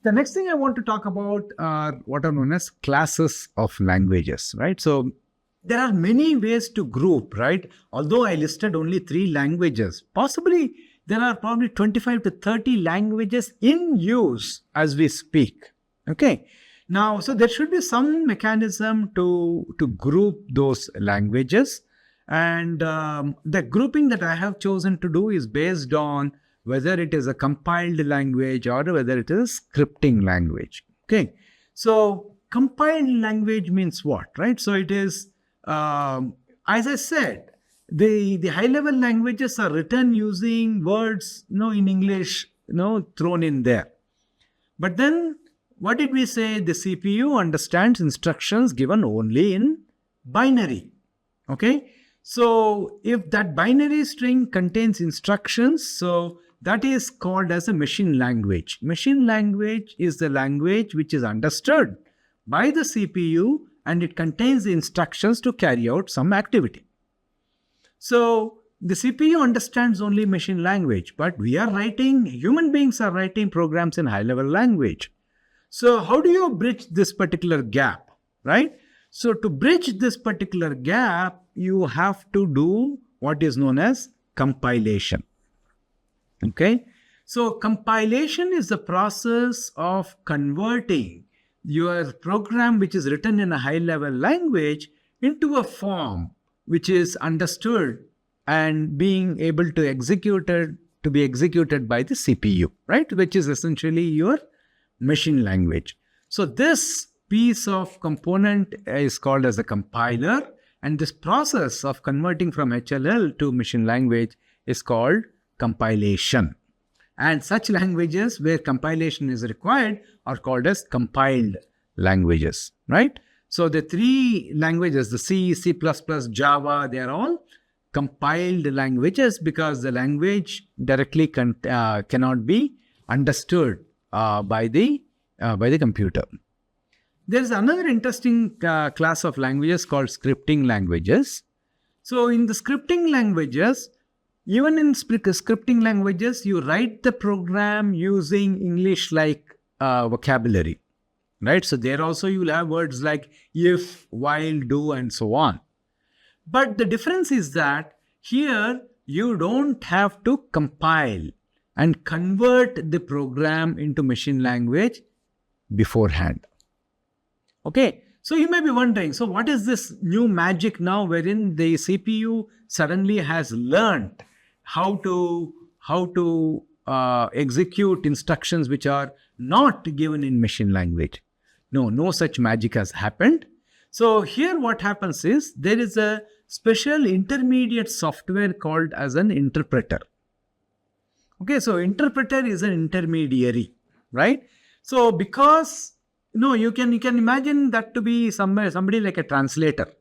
The next thing I want to talk about are what are known as classes of languages, right? So there are many ways to group, right? Although I listed only 3 languages, possibly there are probably 25 to 30 languages in use as we speak. Okay. Now, so there should be some mechanism to group those languages. And the grouping that I have chosen to do is based on whether it is a compiled language or whether it is a scripting language. Okay. So compiled language means what, right? So it is, as I said, the high level languages are written using words, in English, thrown in there. But then what did we say? The CPU understands instructions given only in binary. Okay. So if that binary string contains instructions, so that is called as a machine language. Machine language is the language which is understood by the CPU and it contains the instructions to carry out some activity. So the CPU understands only machine language, but human beings are writing programs in high-level language. So how do you bridge this particular gap, right? So to bridge this particular gap, you have to do what is known as compilation. Okay. So compilation is the process of converting your program which is written in a high-level language into a form which is understood and being able to be executed by the CPU, right? Which is essentially your machine language. So this piece of component is called as a compiler, and this process of converting from HLL to machine language is called compilation. And such languages where compilation is required are called as compiled languages, right? So the 3 languages, the C, C++, Java, they are all compiled languages because the language directly cannot be understood by the computer. There is another interesting class of languages called scripting languages. So in the scripting languages, even in scripting languages, you write the program using English-like vocabulary, right? So there also you will have words like if, while, do, and so on. But the difference is that here you don't have to compile and convert the program into machine language beforehand. Okay, so you may be wondering, so what is this new magic now wherein the CPU suddenly has learned how to execute instructions which are not given in machine language? No such magic has happened. So here what happens is there is a special intermediate software called as an interpreter. Okay, so interpreter is an intermediary, right? So because you can imagine that to be somebody like a translator,